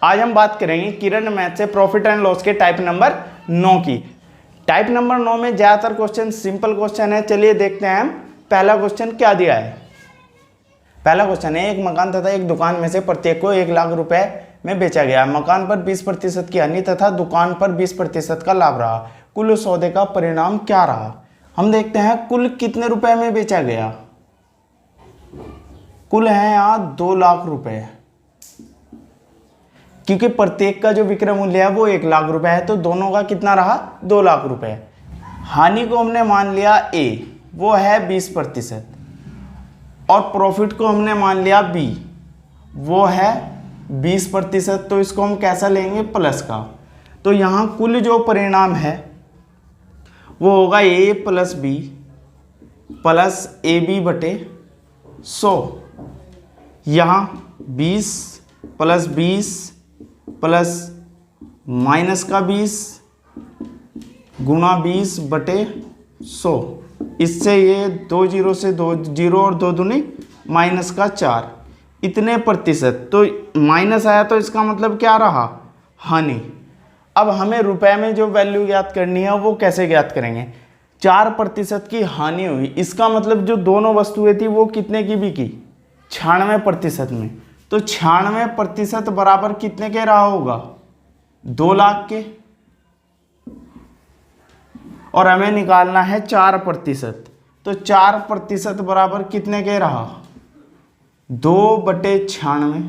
आज हम बात करेंगे किरण मैथ से प्रॉफिट एंड लॉस के टाइप नंबर 9 की। टाइप नंबर 9 में ज़्यादातर क्वेश्चन सिंपल क्वेश्चन है। चलिए देखते हैं हम पहला क्वेश्चन क्या दिया है। पहला क्वेश्चन है, एक मकान तथा एक दुकान में से प्रत्येक को 1 लाख रुपए में बेचा गया। मकान पर 20% की हानि तथा दुकान पर 20% का लाभ रहा। कुल सौदे का परिणाम क्या रहा। हम देखते हैं कुल कितने रुपए में बेचा गया। कुल है यहाँ 2 लाख रुपए, क्योंकि प्रत्येक का जो विक्रय मूल्य है वो 1 लाख रुपए है, तो दोनों का कितना रहा 2 लाख रुपए। हानि को हमने मान लिया A, वो है 20%, और प्रॉफिट को हमने मान लिया B, वो है 20%। तो इसको हम कैसा लेंगे, प्लस का। तो यहाँ कुल जो परिणाम है वो होगा A plus B plus AB बटे 100। यहाँ 20 प्लस 20 प्लस माइनस का 20 गुणा 20 बटे 100। इससे ये 2 जीरो से 2 जीरो और 2 दूनी माइनस का 4, इतने प्रतिशत। तो माइनस आया तो इसका मतलब क्या रहा, हानि। अब हमें रुपए में जो वैल्यू ज्ञात करनी है वो कैसे ज्ञात करेंगे। 4% की हानि हुई, इसका मतलब जो दोनों वस्तुएं थी वो कितने की बिकी, 96% में। तो 96% बराबर कितने के रहा होगा, 2 लाख के। और हमें निकालना है 4%, तो 4% बराबर कितने के रहा, 2/96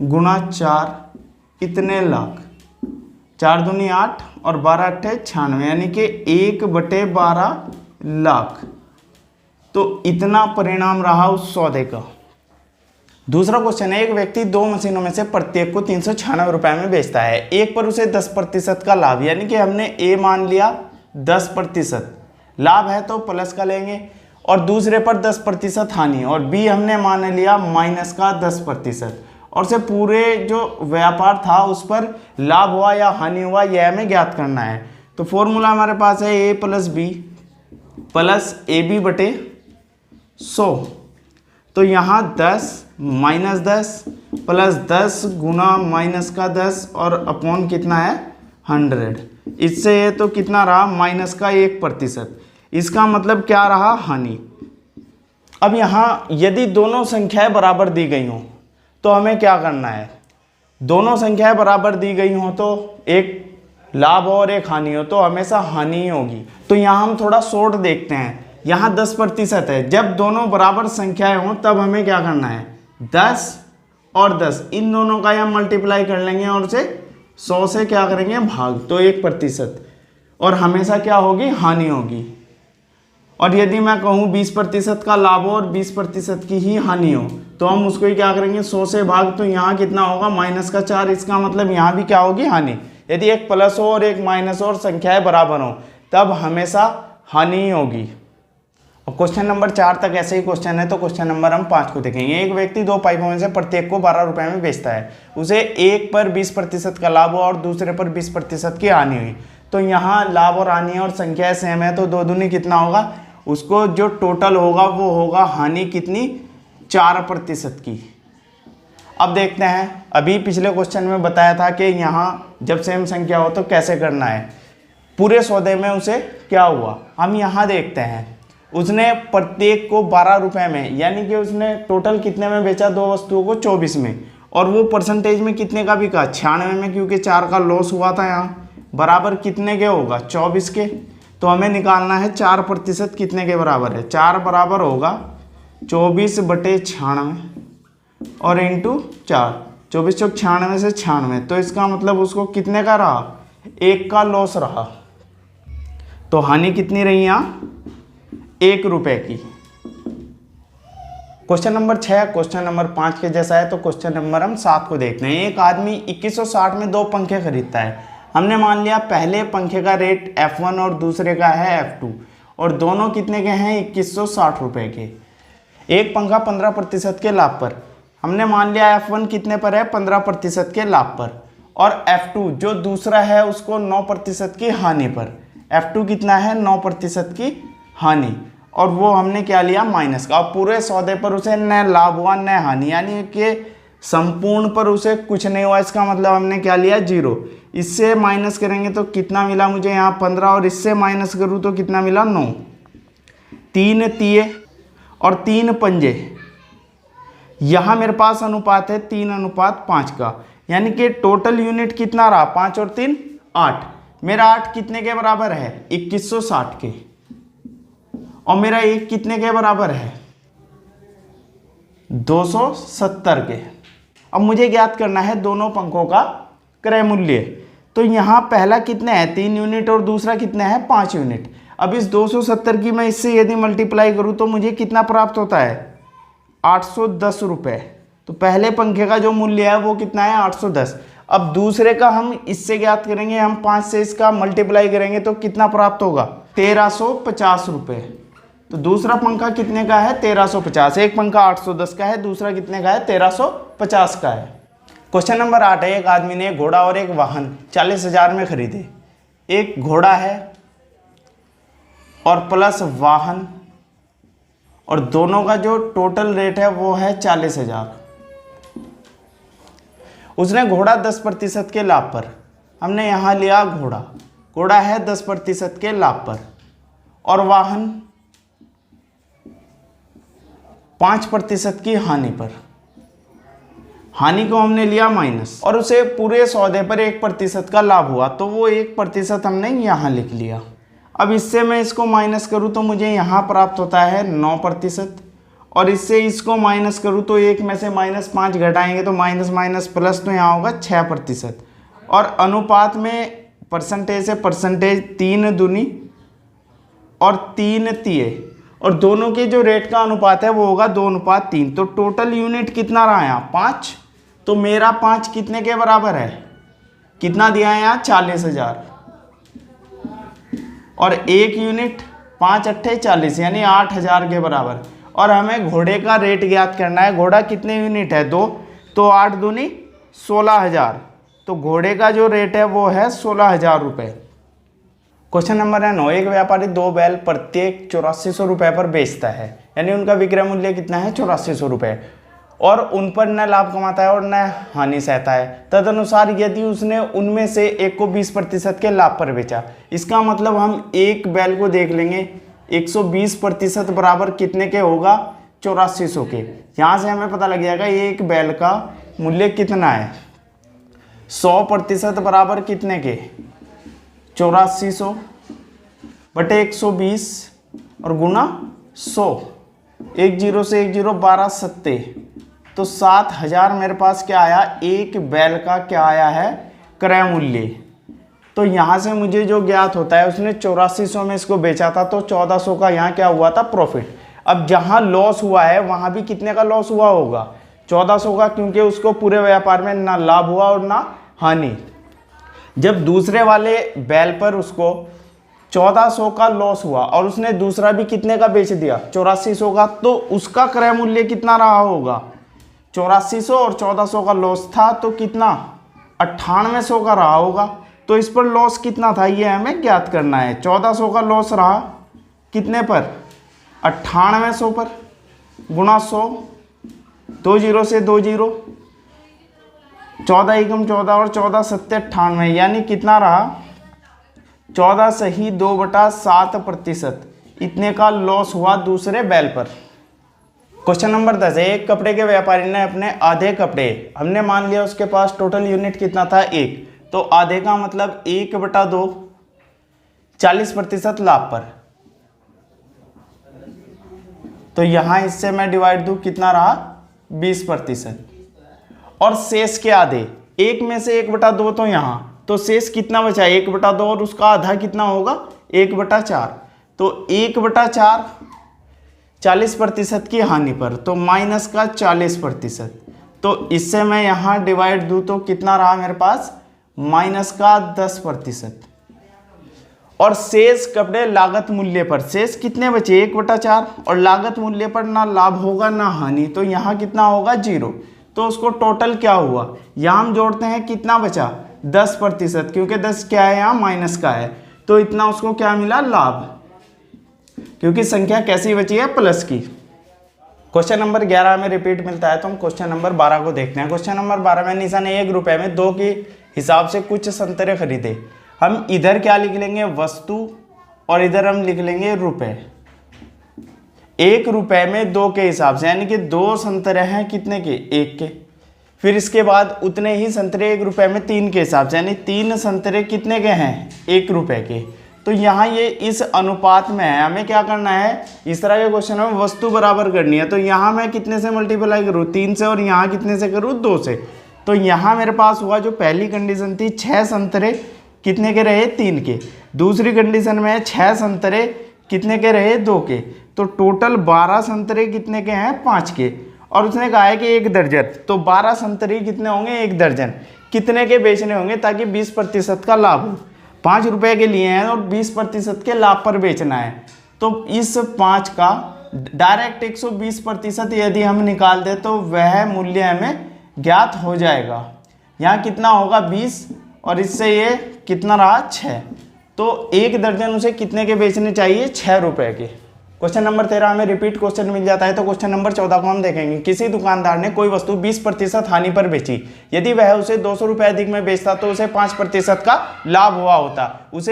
गुणा 4, इतने लाख। 4 दूनी 8 और 12 अट्ठे 96, यानी कि 1/12 लाख। तो इतना परिणाम रहा उस सौदे का। दूसरा क्वेश्चन है, एक व्यक्ति 2 मशीनों में से प्रत्येक को 396 रुपए में बेचता है। एक पर उसे 10% का लाभ, यानी कि हमने A मान लिया 10%, लाभ है तो प्लस का लेंगे, और दूसरे पर 10% हानि, और B हमने मान लिया माइनस का 10%। और से पूरे जो व्यापार था उस पर लाभ हुआ या हानि हुआ, यह हमें ज्ञात करना है। तो फॉर्मूला हमारे पास है A plus B plus AB बटे 100। तो यहाँ 10 माइनस 10 प्लस 10 गुना माइनस का 10 और अपॉन कितना है 100। इससे ये तो कितना रहा, माइनस का 1%। इसका मतलब क्या रहा, हानि। अब यहाँ यदि दोनों संख्याएं बराबर दी गई हों तो हमें क्या करना है। दोनों संख्याएं बराबर दी गई हों तो एक लाभ और एक हानि हो, तो हमेशा हानि ही होगी। तो यहाँ हम थोड़ा शॉर्ट देखते हैं। यहाँ 10% है, जब दोनों बराबर संख्याएं हों तब हमें क्या करना है, 10 और 10 इन दोनों का हम मल्टीप्लाई कर लेंगे और उसे 100 से क्या करेंगे भाग, तो 1%। और हमेशा क्या होगी, हानि होगी। और यदि मैं कहूँ 20% का लाभ हो और 20% की ही हानि हो, तो हम उसको ही क्या करेंगे 100 से भाग। तो यहाँ कितना होगा, माइनस का 4। इसका मतलब यहाँ भी क्या होगी, हानि। यदि एक प्लस हो और एक माइनस हो और संख्याएं बराबर हो तब हमेशा हानि ही होगी। और क्वेश्चन नंबर 4 तक ऐसे ही क्वेश्चन है, तो क्वेश्चन नंबर हम 5 को देखेंगे। एक व्यक्ति 2 पाइपों में से प्रत्येक को 12 रुपए में बेचता है। उसे एक पर 20% का लाभ हुआ और दूसरे पर 20% की हानि हुई। तो यहाँ लाभ और हानि और संख्याएं सेम है, तो 2 दूनी कितना होगा, उसको जो टोटल होगा वो होगा हानि कितनी, 4% की। अब देखते हैं, अभी पिछले क्वेश्चन में बताया था कि यहाँ जब सेम संख्या हो तो कैसे करना है। पूरे सौदे में उसे क्या हुआ, हम यहाँ देखते हैं। उसने प्रत्येक को 12 रुपए में, यानी कि उसने टोटल कितने में बेचा, 2 वस्तुओं को 24 में, और वो परसेंटेज में कितने का बिका, 96 में, क्योंकि 4 का लॉस हुआ था यहाँ। बराबर कितने के होगा, 24 के। तो हमें निकालना है 4% कितने के बराबर है। 4 बराबर होगा 24/96 और इंटू 4, 24 चौक 96 से 96। तो इसका मतलब उसको कितने का रहा, 1 का लॉस रहा। तो हानि कितनी रही यहाँ, 1 रुपए की। क्वेश्चन नंबर 6 क्वेश्चन नंबर 5 के जैसा है, तो क्वेश्चन नंबर हम 7 को देखते हैं। एक आदमी 2160 में 2 पंखे खरीदता है। हमने मान लिया पहले पंखे का रेट F1 और दूसरे का है F2, और दोनों कितने के हैं, 2160 रुपए के। एक पंखा 15% के लाभ पर, हमने मान लिया F1 कितने पर है, 15% के लाभ पर, और F2 जो दूसरा है उसको 9% की हानि पर। F2 कितना है, 9% की हानि, और वो हमने क्या लिया, माइनस का। और पूरे सौदे पर उसे न लाभ हुआ न हानि, यानी कि संपूर्ण पर उसे कुछ नहीं हुआ, इसका मतलब हमने क्या लिया 0। इससे माइनस करेंगे तो कितना मिला मुझे यहाँ 15, और इससे माइनस करूँ तो कितना मिला 9। 3 तिये और 3 पंजे, यहाँ मेरे पास अनुपात है 3:5 का, यानी कि टोटल यूनिट कितना रहा 5 और 3 8। मेरा 8 कितने के बराबर है 2160 के, और मेरा 1 कितने के बराबर है 270 के। अब मुझे ज्ञात करना है दोनों पंखों का क्रय मूल्य। तो यहाँ पहला कितना है 3 यूनिट और दूसरा कितना है 5 यूनिट। अब इस 270 की मैं इससे यदि मल्टीप्लाई करूँ तो मुझे कितना प्राप्त होता है 810 रुपये। तो पहले पंखे का जो मूल्य है वो कितना है 810। अब दूसरे का हम इससे ज्ञात करेंगे, हम 5 से इसका मल्टीप्लाई करेंगे तो कितना प्राप्त होगा 1350 रुपये। तो दूसरा पंखा कितने का है 1350। एक पंखा 810 का है, दूसरा कितने का है 1350 का है। क्वेश्चन नंबर 8 है, एक आदमी ने घोड़ा और एक वाहन 40,000 में खरीदे। एक घोड़ा है और प्लस वाहन, और दोनों का जो टोटल रेट है वो है 40,000। उसने घोड़ा 10% के लाभ पर, हमने यहाँ लिया घोड़ा है 10% के लाभ पर, और वाहन 5% की हानि पर। हानि को हमने लिया माइनस, और उसे पूरे सौदे पर 1% का लाभ हुआ, तो वो 1% हमने यहाँ लिख लिया। अब इससे मैं इसको माइनस करूँ तो मुझे यहाँ प्राप्त होता है 9%, और इससे इसको माइनस करूँ तो 1 में से -5 घटाएंगे तो माइनस माइनस प्लस, तो यहाँ होगा 6%। और अनुपात में परसेंटेज से परसेंटेज 3 दूनी और 3 तिये, और दोनों के जो रेट का अनुपात है वो होगा 2:3। तो टोटल यूनिट कितना रहा यहाँ 5। तो मेरा 5 कितने के बराबर है, कितना दिया है यहाँ 40,000, और 1 यूनिट 5 अट्ठे 40 यानी 8,000 के बराबर। और हमें घोड़े का रेट ज्ञात करना है। घोड़ा कितने यूनिट है 2, तो 8 दूनी 16,000। तो घोड़े का जो रेट है वो है 16,000 रुपये। क्वेश्चन नंबर 9, एक व्यापारी 2 बैल प्रत्येक 8400 रुपये पर बेचता है, यानी उनका विक्रय मूल्य कितना है 8400 रुपये, और उन पर न लाभ कमाता है और न हानि सहता है। तदनुसार यदि उसने उनमें से एक को 20% के लाभ पर बेचा, इसका मतलब हम एक बैल को देख लेंगे 120% बराबर कितने के होगा 8400 के। यहाँ से हमें पता लग जाएगा एक बैल का मूल्य कितना है। 100% बराबर कितने के 8400 बटे 120 और गुना 100, 10 से 10 12 सत्ते, तो 7,000 मेरे पास क्या आया, एक बैल का क्या आया है क्रय मूल्य। तो यहाँ से मुझे जो ज्ञात होता है, उसने 8400 में इसको बेचा था तो 1400 का यहाँ क्या हुआ था प्रॉफिट। अब जहाँ लॉस हुआ है वहाँ भी कितने का लॉस हुआ होगा 1400 का, क्योंकि उसको पूरे व्यापार में ना लाभ हुआ और ना हानि। जब दूसरे वाले बैल पर उसको 1400 का लॉस हुआ और उसने दूसरा भी कितने का बेच दिया 8400 का, तो उसका क्रय मूल्य कितना रहा होगा 8400, और 1400 का लॉस था तो कितना 9800 का रहा होगा। तो इस पर लॉस कितना था ये हमें ज्ञात करना है। 1400 का लॉस रहा कितने पर 9800 पर, गुणा 100, 20 से 20, 14 एकम 14 और 14 सत्ते 98, यानी कितना रहा 14 सही 2/7%, इतने का लॉस हुआ दूसरे बैल पर। क्वेश्चन नंबर 10 है, एक कपड़े के व्यापारी ने अपने आधे कपड़े, हमने मान लिया उसके पास टोटल यूनिट कितना था 1, तो आधे का मतलब 1/2, 40% लाभ पर। तो यहां इससे मैं डिवाइड दूं कितना रहा 20%, और शेष के आधे, एक में से 1/2 तो यहां, तो शेष कितना बचा 1/2, और उसका आधा कितना होगा 1/4, तो 1/4 40% की हानि पर, तो माइनस का 40%। तो इससे मैं यहाँ डिवाइड दूँ तो कितना रहा मेरे पास माइनस का 10%, और शेष कपड़े लागत मूल्य पर, शेष कितने बचे 1/4, और लागत मूल्य पर ना लाभ होगा ना हानि, तो यहाँ कितना होगा 0। तो उसको टोटल क्या हुआ, यहाँ हम जोड़ते हैं कितना बचा 10%, क्योंकि 10 क्या है यहाँ माइनस का है, तो इतना उसको क्या मिला लाभ, क्योंकि संख्या कैसी बची है प्लस की। क्वेश्चन नंबर 11 में रिपीट मिलता है, तो हम क्वेश्चन नंबर 12 को देखते हैं। क्वेश्चन नंबर 12 में निशा ने 1 रुपए में 2 के हिसाब से कुछ संतरे खरीदे। हम इधर क्या लिख लेंगे, वस्तु, और इधर हम लिख लेंगे रुपए। 1 रुपए में 2 के हिसाब से, यानी कि 2 संतरे हैं कितने के, 1 के। फिर इसके बाद उतने ही संतरे 1 रुपए में 3 के हिसाब से, यानी 3 संतरे कितने के हैं, 1 रुपए के। तो यहाँ ये इस अनुपात में है। हमें क्या करना है, इस तरह के क्वेश्चन में वस्तु बराबर करनी है। तो यहाँ मैं कितने से मल्टीप्लाई करूँ, 3 से, और यहाँ कितने से करूँ, 2 से। तो यहाँ मेरे पास हुआ, जो पहली कंडीशन थी 6 संतरे कितने के रहे, 3 के। दूसरी कंडीशन में 6 संतरे कितने के रहे, 2 के। तो टोटल 12 संतरे कितने के हैं, 5 के। और उसने कहा है कि 1 दर्जन, तो 12 संतरे कितने होंगे, 1 दर्जन। कितने के बेचने होंगे, ताकि 20% का लाभ हो। 5 रुपए के लिए हैं और 20% के लाभ पर बेचना है। तो इस 5 का डायरेक्ट 120% यदि हम निकाल दें तो वह मूल्य हमें ज्ञात हो जाएगा। यहाँ कितना होगा, 20, और इससे ये कितना रहा, 6। तो 1 दर्जन उसे कितने के बेचने चाहिए, 6 रुपए के। क्वेश्चन नंबर 13 में रिपीट क्वेश्चन मिल जाता है। तो क्वेश्चन नंबर 14 को हम देखेंगे। किसी दुकानदार ने कोई वस्तु 20% हानि पर बेची। यदि वह उसे 200 रुपये अधिक में बेचता तो उसे 5% का लाभ हुआ होता। उस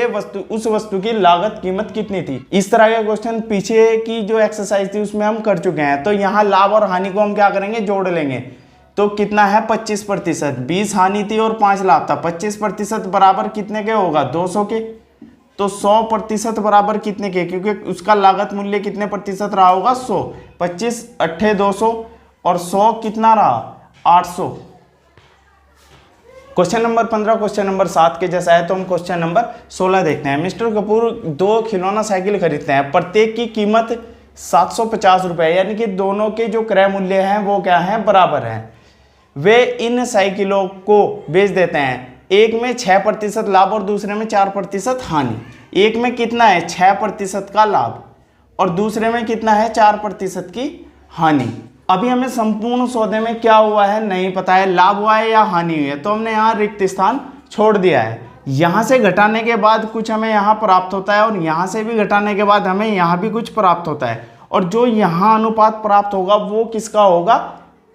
वस्तु की लागत कीमत कितनी थी। इस तरह के क्वेश्चन पीछे की जो एक्सरसाइज थी उसमें हम कर चुके हैं। तो यहाँ लाभ और हानि को हम क्या करेंगे, जोड़ लेंगे। तो कितना है, 25%। 20 हानि थी और 5 लाभ था। 25% बराबर कितने के होगा, 200 के। तो 100% बराबर कितने के, क्योंकि उसका लागत मूल्य कितने प्रतिशत रहा होगा, 100। 25 8 200 और 100 कितना रहा, 800। क्वेश्चन नंबर 15 क्वेश्चन नंबर 7 के जैसा है। तो हम क्वेश्चन नंबर 16 देखते हैं। मिस्टर कपूर 2 खिलौना साइकिल खरीदते हैं। प्रत्येक की कीमत 750 रुपये, यानी कि दोनों के जो क्रय मूल्य हैं वो क्या है, बराबर हैं। वे इन साइकिलों को बेच देते हैं। एक में 6% लाभ और दूसरे में 4% हानि। एक में कितना है, 6% का लाभ, और दूसरे में कितना है, 4% की हानि। अभी हमें संपूर्ण सौदे में क्या हुआ है नहीं पता है, लाभ हुआ है या हानि हुई है। तो हमने यहाँ रिक्त स्थान छोड़ दिया है। यहाँ से घटाने के बाद कुछ हमें यहाँ प्राप्त होता है, और यहाँ से भी घटाने के बाद हमें यहाँ भी कुछ प्राप्त होता है। और जो यहाँ अनुपात प्राप्त होगा वो किसका होगा,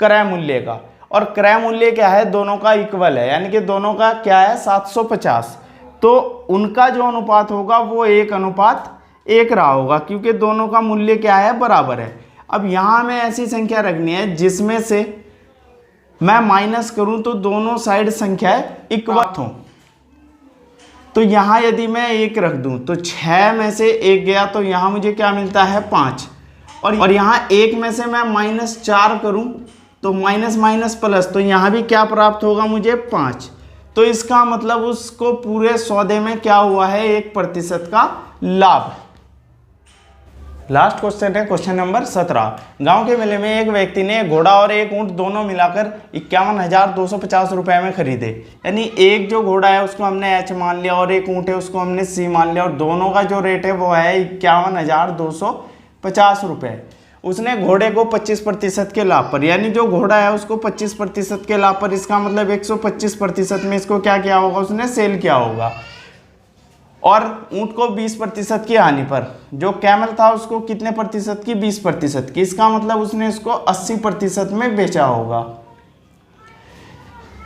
क्रय मूल्य का। और क्रय मूल्य क्या है, दोनों का इक्वल है, यानी कि दोनों का क्या है, 750। तो उनका जो अनुपात होगा वो 1:1 रहा होगा, क्योंकि दोनों का मूल्य क्या है, बराबर है। अब यहाँ हमें ऐसी संख्या रखनी है जिसमें से मैं माइनस करूं तो दोनों साइड संख्याएं इक्वल हो। तो यहाँ यदि मैं 1 रख दूं तो 6 में से 1 गया, तो यहाँ मुझे क्या मिलता है, 5। और यहाँ 1 में से मैं -4 करूं तो माइनस माइनस प्लस, तो यहाँ भी क्या प्राप्त होगा मुझे, 5। तो इसका मतलब उसको पूरे सौदे में क्या हुआ है, 1% का लाभ। लास्ट क्वेश्चन है क्वेश्चन नंबर 17। गांव के मेले में एक व्यक्ति ने घोड़ा और एक ऊंट दोनों मिलाकर 51,250 रुपए में खरीदे। यानी एक जो घोड़ा है उसको हमने H मान लिया और एक ऊंट है उसको हमने C मान लिया, और दोनों का जो रेट है वो है 51,250 रुपये। उसने घोड़े को 25% के लाभ पर, यानी जो घोड़ा है उसको 25% के लाभ पर, इसका मतलब 125% में इसको क्या किया होगा, उसने सेल किया होगा। और ऊंट को 20% की हानि पर, जो कैमल था उसको कितने प्रतिशत की, 20% की, इसका मतलब उसने इसको 80% में बेचा होगा।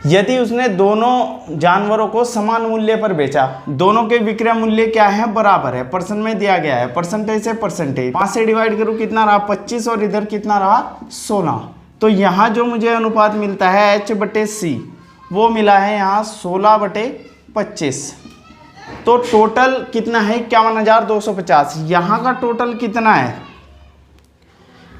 यदि उसने दोनों जानवरों को समान मूल्य पर बेचा, दोनों के विक्रय मूल्य क्या है, बराबर है, परसेंट में दिया गया है, परसेंटेज से परसेंटेज, 5 से डिवाइड करूँ कितना रहा, 25, और इधर कितना रहा, 16। तो यहाँ जो मुझे अनुपात मिलता है H/C वो मिला है यहाँ 16/25। तो टोटल कितना है, 51,250। यहाँ का टोटल कितना है,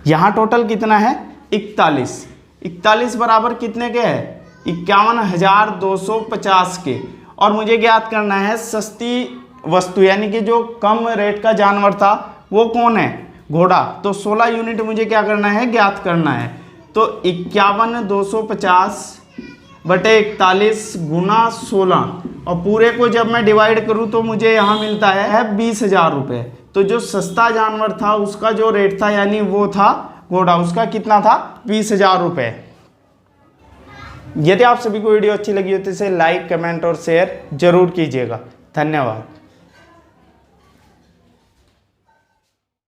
यहाँ टोटल कितना है, 41। 41 बराबर कितने के है, 51,250 के। और मुझे ज्ञात करना है सस्ती वस्तु, यानी कि जो कम रेट का जानवर था वो कौन है, घोड़ा। तो 16 यूनिट मुझे क्या करना है, ज्ञात करना है। तो 51,250/41 गुना 16, और पूरे को जब मैं डिवाइड करूं तो मुझे यहाँ मिलता है 20,000 रुपये। तो जो सस्ता जानवर था उसका जो रेट था, यानी वो था घोड़ा, उसका कितना था, 20,000 रुपये। यदि आप सभी को वीडियो अच्छी लगी हो तो इसे लाइक, कमेंट और शेयर जरूर कीजिएगा। धन्यवाद।